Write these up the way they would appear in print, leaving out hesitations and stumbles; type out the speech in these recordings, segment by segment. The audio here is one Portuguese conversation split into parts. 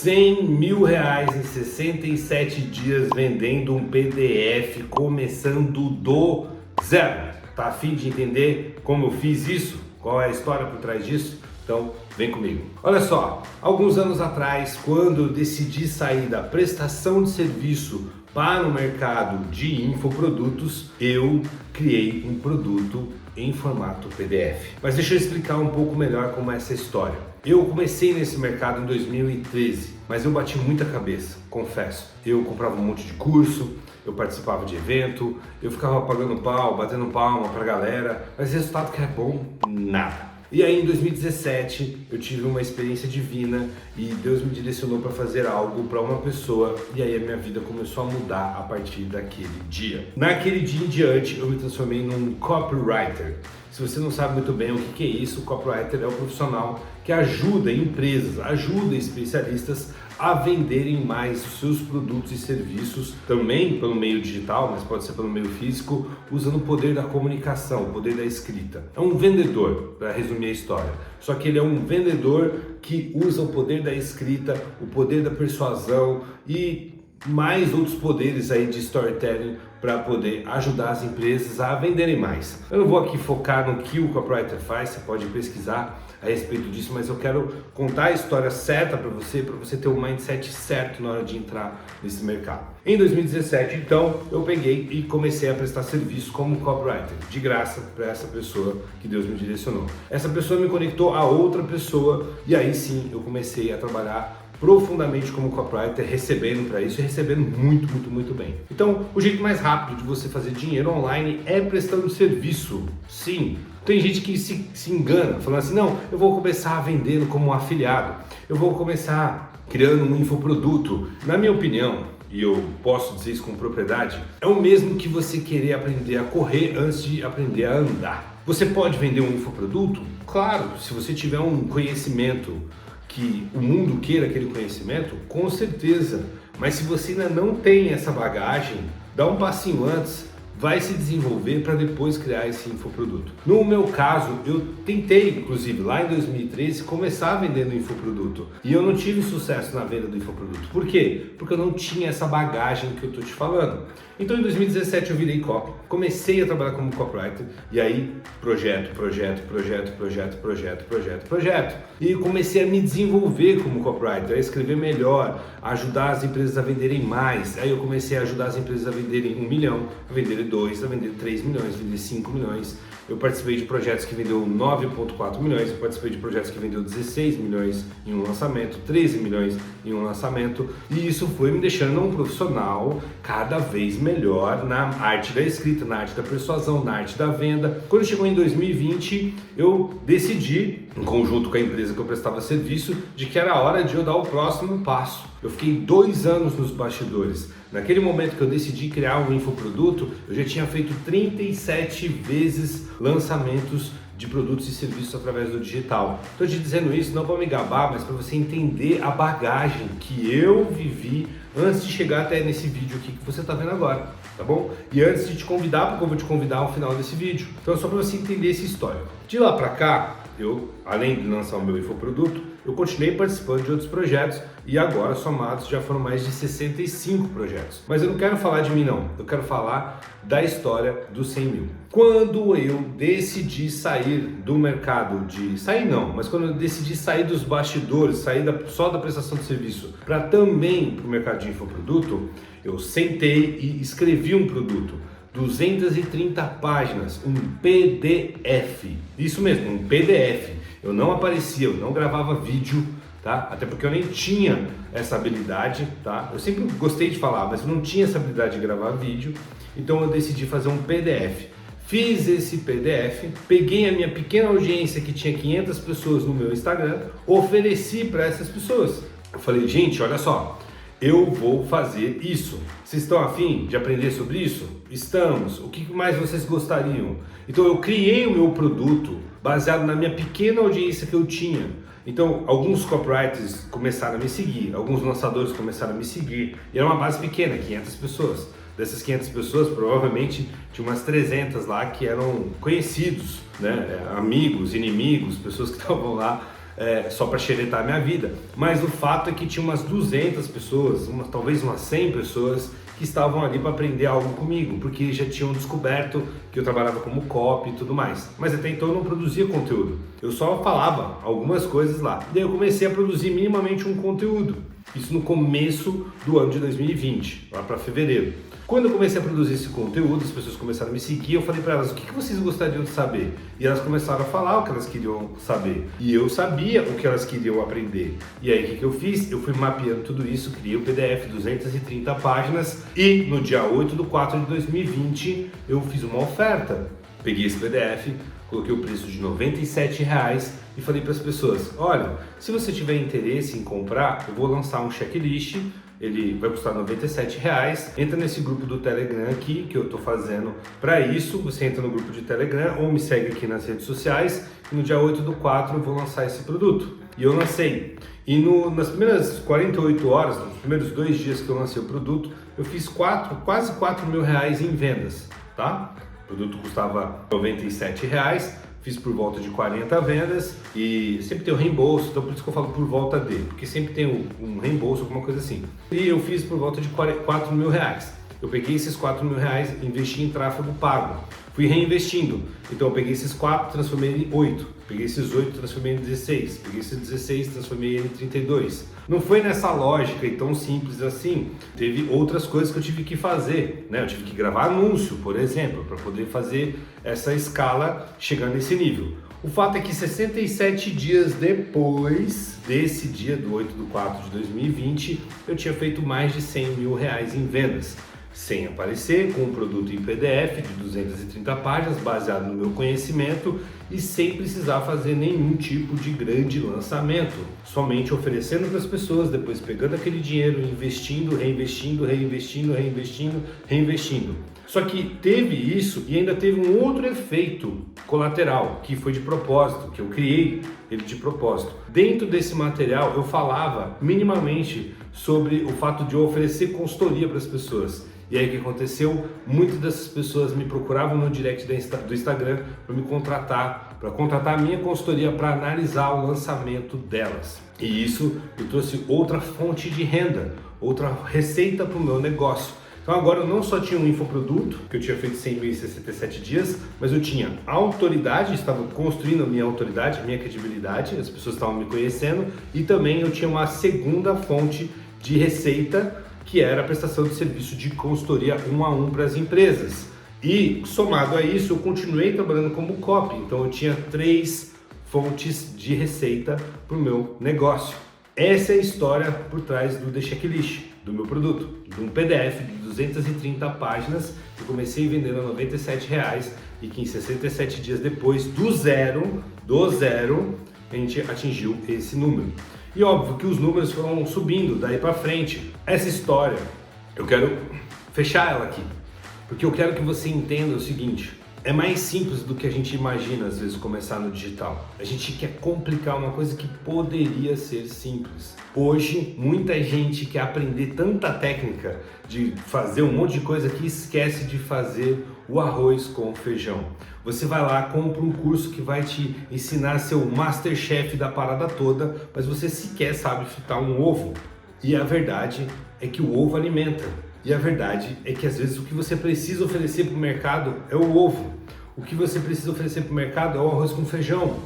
100 mil reais em 67 dias vendendo um PDF começando do zero. Tá a fim de entender como eu fiz isso? Qual é a história por trás disso? Então vem comigo. Olha só, alguns anos atrás, quando eu decidi sair da prestação de serviço para o mercado de infoprodutos, eu criei um produto em formato PDF. Mas deixa eu explicar um pouco melhor como é essa história. Eu comecei nesse mercado em 2013, mas eu bati muita cabeça, confesso. Eu comprava um monte de curso, eu participava de evento, eu ficava pagando pau, batendo palma pra galera, mas resultado que é bom, nada. E aí em 2017 eu tive uma experiência divina e Deus me direcionou para fazer algo para uma pessoa e aí a minha vida começou a mudar a partir daquele dia. Naquele dia em diante eu me transformei num copywriter. Se você não sabe muito bem o que é isso, o copywriter é o profissional que ajuda empresas, ajuda especialistas a venderem mais os seus produtos e serviços, também pelo meio digital, mas pode ser pelo meio físico, usando o poder da comunicação, o poder da escrita. É um vendedor, para resumir a história, só que ele é um vendedor que usa o poder da escrita, o poder da persuasão e mais outros poderes aí de storytelling para poder ajudar as empresas a venderem mais. Eu não vou aqui focar no que o copywriter faz, você pode pesquisar a respeito disso, mas eu quero contar a história certa para você ter o mindset certo na hora de entrar nesse mercado. Em 2017, então, eu peguei e comecei a prestar serviço como copywriter, de graça para essa pessoa que Deus me direcionou. Essa pessoa me conectou a outra pessoa e aí sim eu comecei a trabalhar profundamente como copywriter, recebendo para isso e recebendo muito bem. Então, o jeito mais rápido de você fazer dinheiro online é prestando serviço. Sim, tem gente que se engana, falando assim, não, eu vou começar vendendo como um afiliado, eu vou começar criando um infoproduto. Na minha opinião, e eu posso dizer isso com propriedade, é o mesmo que você querer aprender a correr antes de aprender a andar. Você pode vender um infoproduto? Claro, se você tiver um conhecimento que o mundo queira aquele conhecimento, com certeza. Mas se você ainda não tem essa bagagem, dá um passinho antes, vai se desenvolver para depois criar esse infoproduto. No meu caso, eu tentei, inclusive lá em 2013, começar vendendo infoproduto e eu não tive sucesso na venda do infoproduto. Por quê? Porque eu não tinha essa bagagem que eu estou te falando. Então em 2017 eu virei copy, comecei a trabalhar como copywriter e aí projeto. E comecei a me desenvolver como copywriter, a escrever melhor, a ajudar as empresas a venderem mais. Aí eu comecei a ajudar as empresas a venderem 1 milhão, a venderem 2, a vender 3 milhões, a vender 5 milhões. Eu participei de projetos que vendeu 9,4 milhões, eu participei de projetos que vendeu 16 milhões em um lançamento, 13 milhões em um lançamento, e isso foi me deixando um profissional cada vez melhor na arte da escrita, na arte da persuasão, na arte da venda. Quando chegou em 2020, eu decidi, em conjunto com a empresa que eu prestava serviço, de que era hora de eu dar o próximo passo. Eu fiquei 2 anos nos bastidores. Naquele momento que eu decidi criar um infoproduto, eu já tinha feito 37 vezes lançamentos de produtos e serviços através do digital. Estou te dizendo isso não para me gabar, mas para você entender a bagagem que eu vivi antes de chegar até nesse vídeo aqui que você está vendo agora, tá bom? E antes de te convidar, porque eu vou te convidar ao final desse vídeo. Então é só para você entender essa história. De lá para cá, eu, além de lançar o meu infoproduto, eu continuei participando de outros projetos e agora, somados, já foram mais de 65 projetos. Mas eu não quero falar de mim não, eu quero falar da história dos 100 mil. Quando eu decidi sair do mercado de... Sair não, mas quando eu decidi sair dos bastidores, sair só da prestação de serviço para também para o mercado de infoproduto, eu sentei e escrevi um produto. 230 páginas, um PDF. Isso mesmo, um PDF. Eu não aparecia, eu não gravava vídeo, tá? Até porque eu nem tinha essa habilidade, tá? Eu sempre gostei de falar, mas eu não tinha essa habilidade de gravar vídeo, então eu decidi fazer um PDF. Fiz esse PDF, peguei a minha pequena audiência que tinha 500 pessoas no meu Instagram, ofereci para essas pessoas. Eu falei, gente, olha só, eu vou fazer isso. Vocês estão afim de aprender sobre isso? Estamos. O que mais vocês gostariam? Então eu criei o meu produto baseado na minha pequena audiência que eu tinha. Então alguns copywriters começaram a me seguir, alguns lançadores começaram a me seguir. E era uma base pequena, 500 pessoas. Dessas 500 pessoas, provavelmente tinha umas 300 lá que eram conhecidos, né? Amigos, inimigos, pessoas que estavam lá só para xeretar a minha vida. Mas o fato é que tinha umas 200 pessoas, talvez umas 100 pessoas que estavam ali para aprender algo comigo, porque já tinham descoberto que eu trabalhava como copy e tudo mais. Mas até então eu não produzia conteúdo, eu só falava algumas coisas lá. Daí eu comecei a produzir minimamente um conteúdo, isso no começo do ano de 2020, lá para fevereiro. Quando eu comecei a produzir esse conteúdo, as pessoas começaram a me seguir, eu falei para elas, o que vocês gostariam de saber? E elas começaram a falar o que elas queriam saber. E eu sabia o que elas queriam aprender. E aí o que eu fiz? Eu fui mapeando tudo isso, criei o PDF, 230 páginas, e no dia 8/4 de 2020 eu fiz uma oferta. Peguei esse PDF, coloquei o preço de R$ 97 e falei para as pessoas, olha, se você tiver interesse em comprar, eu vou lançar um checklist, ele vai custar R$ 97, entra nesse grupo do Telegram aqui, que eu estou fazendo para isso, você entra no grupo de Telegram ou me segue aqui nas redes sociais, e no dia 8/4 eu vou lançar esse produto. E eu lancei. E nas primeiras 48 horas, nos primeiros 2 dias que eu lancei o produto, eu fiz quase R$ 4.000 em vendas, tá? O produto custava R$ 97, fiz por volta de 40 vendas e sempre tem o reembolso, então por isso que eu falo por volta de, porque sempre tem um reembolso, alguma coisa assim. E eu fiz por volta de R$ 4.000. Eu peguei esses R$ 4.000, investi em tráfego pago, fui reinvestindo. Então eu peguei esses 4, transformei em 8, peguei esses 8, transformei em 16, peguei esses 16, transformei em 32. Não foi nessa lógica e tão simples assim, teve outras coisas que eu tive que fazer, né? Eu tive que gravar anúncio, por exemplo, para poder fazer essa escala chegar nesse nível. O fato é que 67 dias depois desse dia do 8/4 de 2020, eu tinha feito mais de R$ 100.000 em vendas, sem aparecer, com um produto em PDF de 230 páginas, baseado no meu conhecimento e sem precisar fazer nenhum tipo de grande lançamento, somente oferecendo para as pessoas, depois pegando aquele dinheiro, investindo, reinvestindo, reinvestindo, reinvestindo, reinvestindo. Só que teve isso e ainda teve um outro efeito colateral, que foi de propósito, que eu criei ele de propósito. Dentro desse material eu falava minimamente sobre o fato de eu oferecer consultoria para as pessoas. E aí o que aconteceu? Muitas dessas pessoas me procuravam no direct do Instagram para me contratar, para contratar a minha consultoria para analisar o lançamento delas. E isso me trouxe outra fonte de renda, outra receita para o meu negócio. Então agora eu não só tinha um infoproduto, que eu tinha feito 167 dias, mas eu tinha autoridade, estava construindo a minha autoridade, a minha credibilidade, as pessoas estavam me conhecendo, e também eu tinha uma segunda fonte de receita, que era a prestação de serviço de consultoria 1 a 1 para as empresas. E somado a isso, eu continuei trabalhando como copy, então eu tinha 3 fontes de receita para o meu negócio. Essa é a história por trás do The Checklist, do meu produto, de um PDF de 230 páginas que eu comecei vendendo a R$ 97 e que em 67 dias depois, do zero, a gente atingiu esse número. E óbvio que os números foram subindo daí para frente. Essa história, eu quero fechar ela aqui, porque eu quero que você entenda o seguinte: é mais simples do que a gente imagina às vezes começar no digital. A gente quer complicar uma coisa que poderia ser simples. Hoje, muita gente quer aprender tanta técnica de fazer um monte de coisa que esquece de fazer o arroz com feijão. Você vai lá, compra um curso que vai te ensinar a ser o masterchef da parada toda, mas você sequer sabe fritar um ovo. E a verdade é que o ovo alimenta. E a verdade é que às vezes o que você precisa oferecer para o mercado é o ovo. O que você precisa oferecer para o mercado é o arroz com feijão.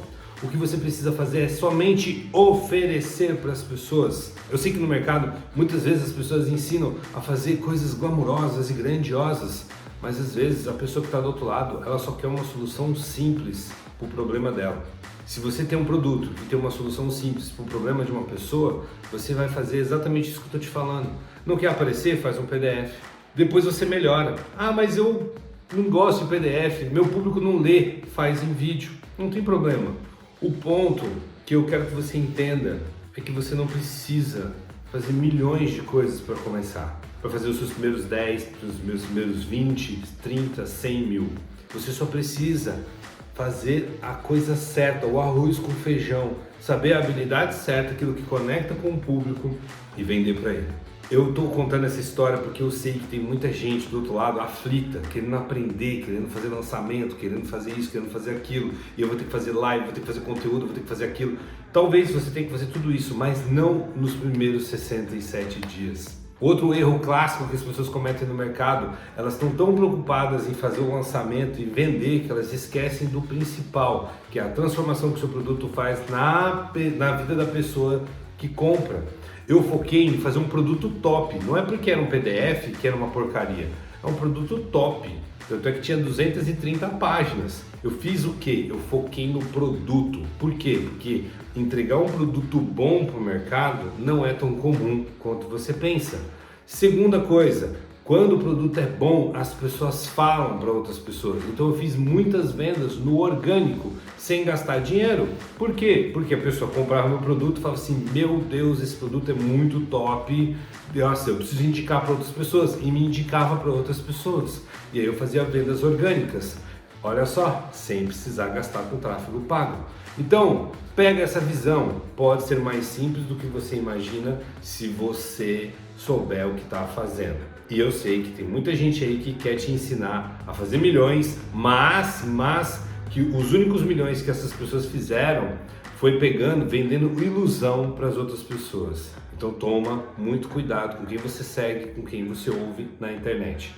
O que você precisa fazer é somente oferecer para as pessoas. Eu sei que no mercado muitas vezes as pessoas ensinam a fazer coisas glamurosas e grandiosas, mas às vezes a pessoa que está do outro lado, ela só quer uma solução simples para o problema dela. Se você tem um produto e tem uma solução simples para o problema de uma pessoa, você vai fazer exatamente isso que eu estou te falando. Não quer aparecer? Faz um PDF. Depois você melhora. Ah, mas eu não gosto de PDF, meu público não lê. Faz em vídeo. Não tem problema. O ponto que eu quero que você entenda é que você não precisa fazer milhões de coisas para começar. Para fazer os seus primeiros 10, os meus primeiros 20, 30, 100 mil. Você só precisa fazer a coisa certa, o arroz com feijão, saber a habilidade certa, aquilo que conecta com o público e vender para ele. Eu estou contando essa história porque eu sei que tem muita gente do outro lado aflita, querendo aprender, querendo fazer lançamento, querendo fazer isso, querendo fazer aquilo, e eu vou ter que fazer live, vou ter que fazer conteúdo, vou ter que fazer aquilo. Talvez você tenha que fazer tudo isso, mas não nos primeiros 67 dias. Outro erro clássico que as pessoas cometem no mercado, elas estão tão preocupadas em fazer o lançamento e vender que elas esquecem do principal, que é a transformação que o seu produto faz na vida da pessoa que compra. Eu foquei em fazer um produto top, não é porque era um PDF que era uma porcaria, é um produto top. Tanto é que tinha 230 páginas. Eu fiz o quê? Eu foquei no produto. Por quê? Porque entregar um produto bom para o mercado não é tão comum quanto você pensa. Segunda coisa, quando o produto é bom, as pessoas falam para outras pessoas. Então eu fiz muitas vendas no orgânico, sem gastar dinheiro. Por quê? Porque a pessoa comprava meu produto e falava assim, meu Deus, esse produto é muito top, nossa, eu preciso indicar para outras pessoas. E me indicava para outras pessoas. E aí eu fazia vendas orgânicas. Olha só, sem precisar gastar com tráfego pago. Então, pega essa visão. Pode ser mais simples do que você imagina se você souber o que está fazendo. E eu sei que tem muita gente aí que quer te ensinar a fazer milhões, mas que os únicos milhões que essas pessoas fizeram foi vendendo ilusão para as outras pessoas. Então toma muito cuidado com quem você segue, com quem você ouve na internet.